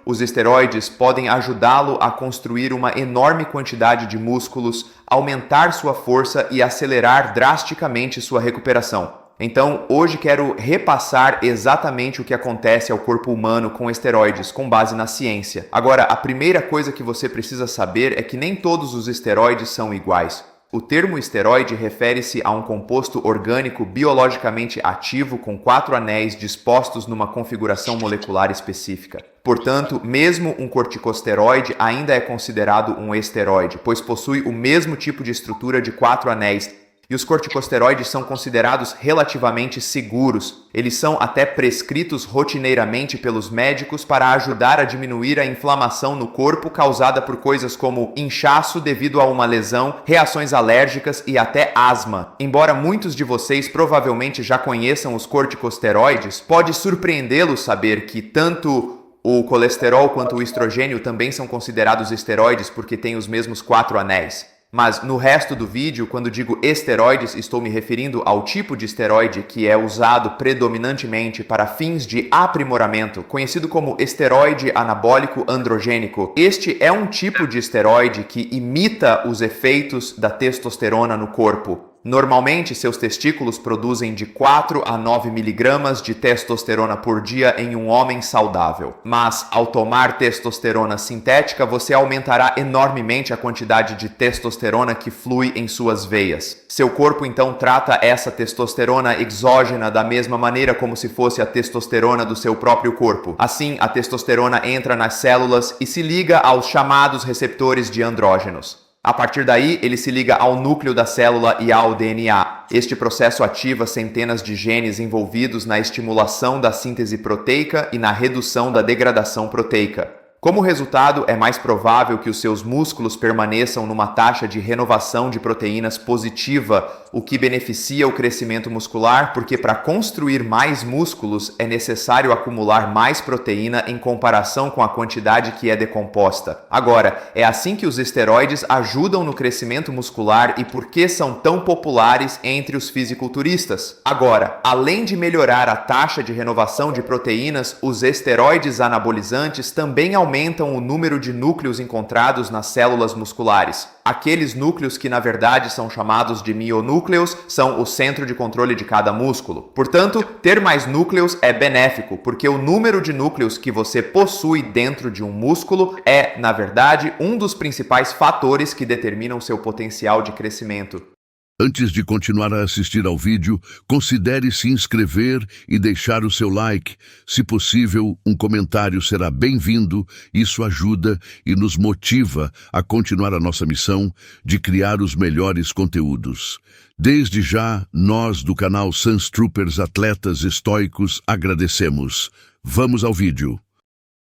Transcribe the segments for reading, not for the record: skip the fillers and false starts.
os esteroides podem ajudá-lo a construir uma enorme quantidade de músculos, aumentar sua força e acelerar drasticamente sua recuperação. Então, hoje quero repassar exatamente o que acontece ao corpo humano com esteroides, com base na ciência. Agora, a primeira coisa que você precisa saber é que nem todos os esteroides são iguais. O termo esteroide refere-se a um composto orgânico biologicamente ativo com 4 anéis dispostos numa configuração molecular específica. Portanto, mesmo um corticosteroide ainda é considerado um esteroide, pois possui o mesmo tipo de estrutura de 4 anéis. E os corticosteroides são considerados relativamente seguros. Eles são até prescritos rotineiramente pelos médicos para ajudar a diminuir a inflamação no corpo causada por coisas como inchaço devido a uma lesão, reações alérgicas e até asma. Embora muitos de vocês provavelmente já conheçam os corticosteroides, pode surpreendê-los saber que tanto o colesterol quanto o estrogênio também são considerados esteroides porque têm os mesmos 4 anéis. Mas no resto do vídeo, quando digo esteroides, estou me referindo ao tipo de esteroide que é usado predominantemente para fins de aprimoramento, conhecido como esteroide anabólico androgênico. Este é um tipo de esteroide que imita os efeitos da testosterona no corpo. Normalmente, seus testículos produzem de 4 a 9 miligramas de testosterona por dia em um homem saudável. Mas, ao tomar testosterona sintética, você aumentará enormemente a quantidade de testosterona que flui em suas veias. Seu corpo, então, trata essa testosterona exógena da mesma maneira como se fosse a testosterona do seu próprio corpo. Assim, a testosterona entra nas células e se liga aos chamados receptores de andrógenos. A partir daí, ele se liga ao núcleo da célula e ao DNA. Este processo ativa centenas de genes envolvidos na estimulação da síntese proteica e na redução da degradação proteica. Como resultado, é mais provável que os seus músculos permaneçam numa taxa de renovação de proteínas positiva, o que beneficia o crescimento muscular, porque para construir mais músculos é necessário acumular mais proteína em comparação com a quantidade que é decomposta. Agora, é assim que os esteroides ajudam no crescimento muscular e por que são tão populares entre os fisiculturistas. Agora, além de melhorar a taxa de renovação de proteínas, os esteroides anabolizantes também aumentam o número de núcleos encontrados nas células musculares. Aqueles núcleos que na verdade são chamados de mionúcleos são o centro de controle de cada músculo. Portanto, ter mais núcleos é benéfico, porque o número de núcleos que você possui dentro de um músculo é, na verdade, um dos principais fatores que determinam seu potencial de crescimento. Antes de continuar a assistir ao vídeo, considere se inscrever e deixar o seu like. Se possível, um comentário será bem-vindo. Isso ajuda e nos motiva a continuar a nossa missão de criar os melhores conteúdos. Desde já, nós do canal Suntroopers Atletas Estoicos agradecemos. Vamos ao vídeo.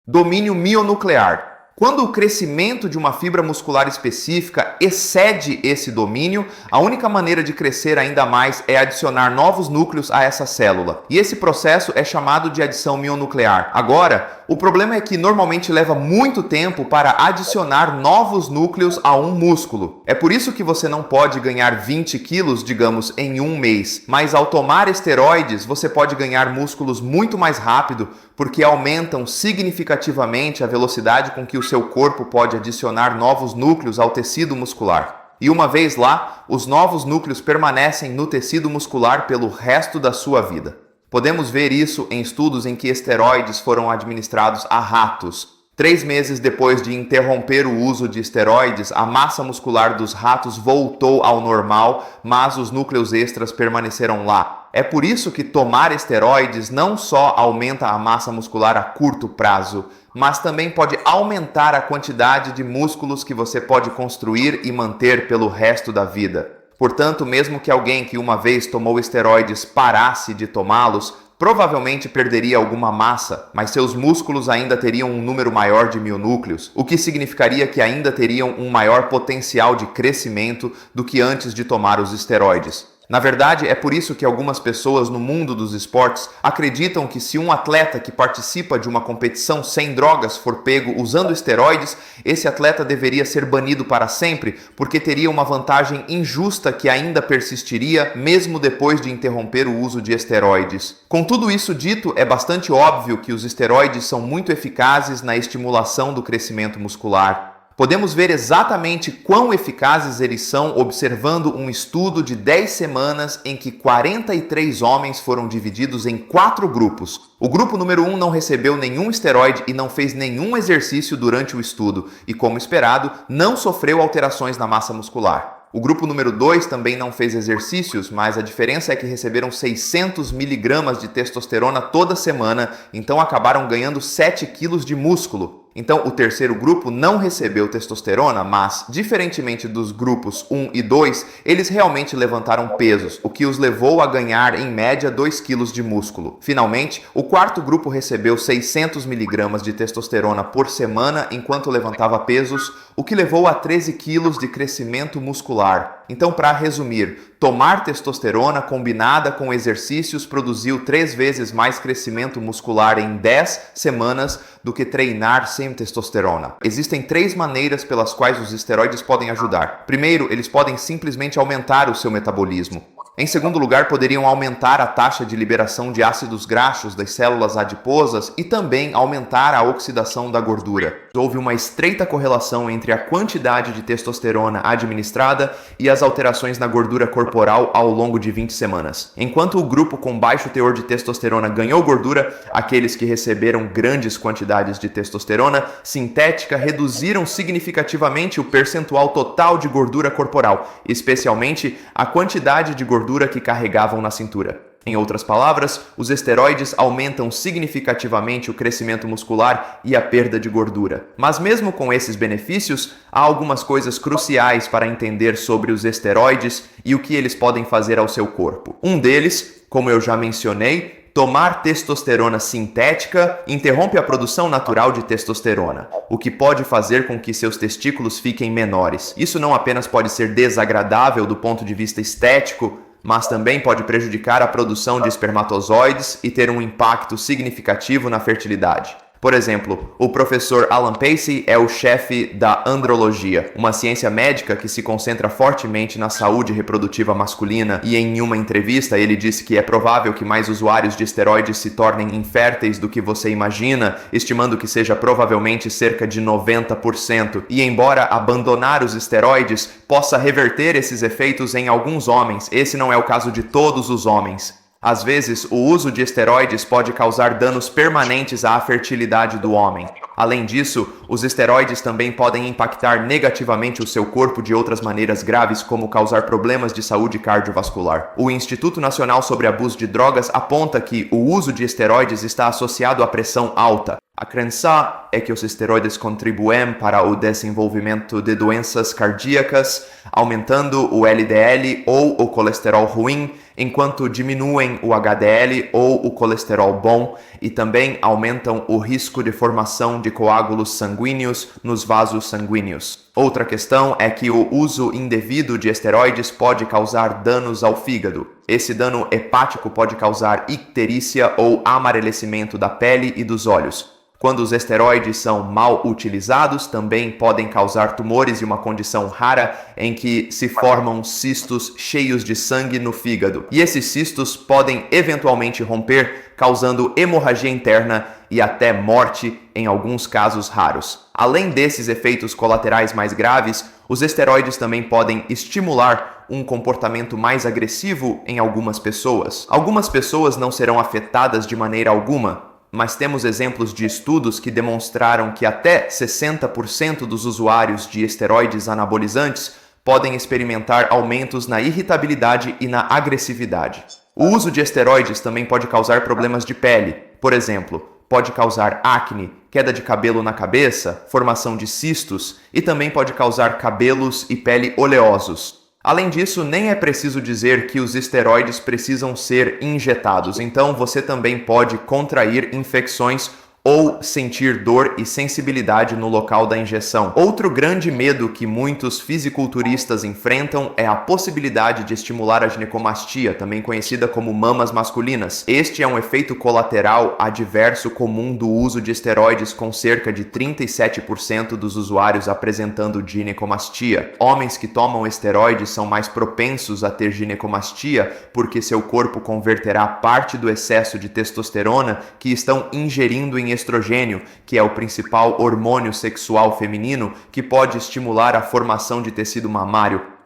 Domínio mionuclear. Quando o crescimento de uma fibra muscular específica excede esse domínio, a única maneira de crescer ainda mais é adicionar novos núcleos a essa célula. E esse processo é chamado de adição mionuclear. Agora, o problema é que normalmente leva muito tempo para adicionar novos núcleos a um músculo. É por isso que você não pode ganhar 20 quilos, digamos, em um mês. Mas ao tomar esteroides, você pode ganhar músculos muito mais rápido, porque aumentam significativamente a velocidade com que o seu corpo pode adicionar novos núcleos ao tecido muscular. E uma vez lá, os novos núcleos permanecem no tecido muscular pelo resto da sua vida. Podemos ver isso em estudos em que esteroides foram administrados a ratos. 3 meses depois de interromper o uso de esteroides, a massa muscular dos ratos voltou ao normal, mas os núcleos extras permaneceram lá. É por isso que tomar esteroides não só aumenta a massa muscular a curto prazo, mas também pode aumentar a quantidade de músculos que você pode construir e manter pelo resto da vida. Portanto, mesmo que alguém que uma vez tomou esteroides parasse de tomá-los, provavelmente perderia alguma massa, mas seus músculos ainda teriam um número maior de mionúcleos, o que significaria que ainda teriam um maior potencial de crescimento do que antes de tomar os esteroides. Na verdade, é por isso que algumas pessoas no mundo dos esportes acreditam que se um atleta que participa de uma competição sem drogas for pego usando esteroides, esse atleta deveria ser banido para sempre, porque teria uma vantagem injusta que ainda persistiria mesmo depois de interromper o uso de esteroides. Com tudo isso dito, é bastante óbvio que os esteroides são muito eficazes na estimulação do crescimento muscular. Podemos ver exatamente quão eficazes eles são observando um estudo de 10 semanas em que 43 homens foram divididos em 4 grupos. O grupo número 1 não recebeu nenhum esteroide e não fez nenhum exercício durante o estudo e, como esperado, não sofreu alterações na massa muscular. O grupo número 2 também não fez exercícios, mas a diferença é que receberam 600 miligramas de testosterona toda semana, então acabaram ganhando 7 quilos de músculo. Então, o terceiro grupo não recebeu testosterona, mas, diferentemente dos grupos 1 e 2, eles realmente levantaram pesos, o que os levou a ganhar, em média, 2 quilos de músculo. Finalmente, o quarto grupo recebeu 600 miligramas de testosterona por semana enquanto levantava pesos, o que levou a 13 quilos de crescimento muscular. Então, para resumir, tomar testosterona combinada com exercícios produziu 3 vezes mais crescimento muscular em 10 semanas do que treinar sem testosterona. Existem 3 maneiras pelas quais os esteroides podem ajudar. Primeiro, eles podem simplesmente aumentar o seu metabolismo. Em segundo lugar, poderiam aumentar a taxa de liberação de ácidos graxos das células adiposas e também aumentar a oxidação da gordura. Houve uma estreita correlação entre a quantidade de testosterona administrada e as alterações na gordura corporal ao longo de 20 semanas. Enquanto o grupo com baixo teor de testosterona ganhou gordura, aqueles que receberam grandes quantidades de testosterona sintética reduziram significativamente o percentual total de gordura corporal, especialmente a quantidade de gordura que carregavam na cintura. Em outras palavras, os esteroides aumentam significativamente o crescimento muscular e a perda de gordura. Mas mesmo com esses benefícios, há algumas coisas cruciais para entender sobre os esteroides e o que eles podem fazer ao seu corpo. Um deles, como eu já mencionei, tomar testosterona sintética interrompe a produção natural de testosterona, o que pode fazer com que seus testículos fiquem menores. Isso não apenas pode ser desagradável do ponto de vista estético, mas também pode prejudicar a produção de espermatozoides e ter um impacto significativo na fertilidade. Por exemplo, o professor Alan Pacey é o chefe da andrologia, uma ciência médica que se concentra fortemente na saúde reprodutiva masculina, e em uma entrevista ele disse que é provável que mais usuários de esteroides se tornem inférteis do que você imagina, estimando que seja provavelmente cerca de 90%. E embora abandonar os esteroides possa reverter esses efeitos em alguns homens, esse não é o caso de todos os homens. Às vezes, o uso de esteroides pode causar danos permanentes à fertilidade do homem. Além disso, os esteroides também podem impactar negativamente o seu corpo de outras maneiras graves, como causar problemas de saúde cardiovascular. O Instituto Nacional sobre Abuso de Drogas aponta que o uso de esteroides está associado à pressão alta. A crença é que os esteroides contribuem para o desenvolvimento de doenças cardíacas, aumentando o LDL ou o colesterol ruim, enquanto diminuem o HDL ou o colesterol bom, e também aumentam o risco de formação de coágulos sanguíneos nos vasos sanguíneos. Outra questão é que o uso indevido de esteroides pode causar danos ao fígado. Esse dano hepático pode causar icterícia ou amarelecimento da pele e dos olhos. Quando os esteroides são mal utilizados, também podem causar tumores e uma condição rara em que se formam cistos cheios de sangue no fígado. E esses cistos podem eventualmente romper, causando hemorragia interna e até morte em alguns casos raros. Além desses efeitos colaterais mais graves, os esteroides também podem estimular um comportamento mais agressivo em algumas pessoas. Algumas pessoas não serão afetadas de maneira alguma, mas temos exemplos de estudos que demonstraram que até 60% dos usuários de esteroides anabolizantes podem experimentar aumentos na irritabilidade e na agressividade. O uso de esteroides também pode causar problemas de pele. Por exemplo, pode causar acne, queda de cabelo na cabeça, formação de cistos e também pode causar cabelos e pele oleosos. Além disso, nem é preciso dizer que os esteroides precisam ser injetados, então você também pode contrair infecções ou sentir dor e sensibilidade no local da injeção. Outro grande medo que muitos fisiculturistas enfrentam é a possibilidade de estimular a ginecomastia, também conhecida como mamas masculinas. Este é um efeito colateral adverso comum do uso de esteroides, com cerca de 37% dos usuários apresentando ginecomastia. Homens que tomam esteroides são mais propensos a ter ginecomastia porque seu corpo converterá parte do excesso de testosterona que estão ingerindo em estrogênio, que é o principal hormônio sexual feminino que pode estimular a formação de tecido mamário.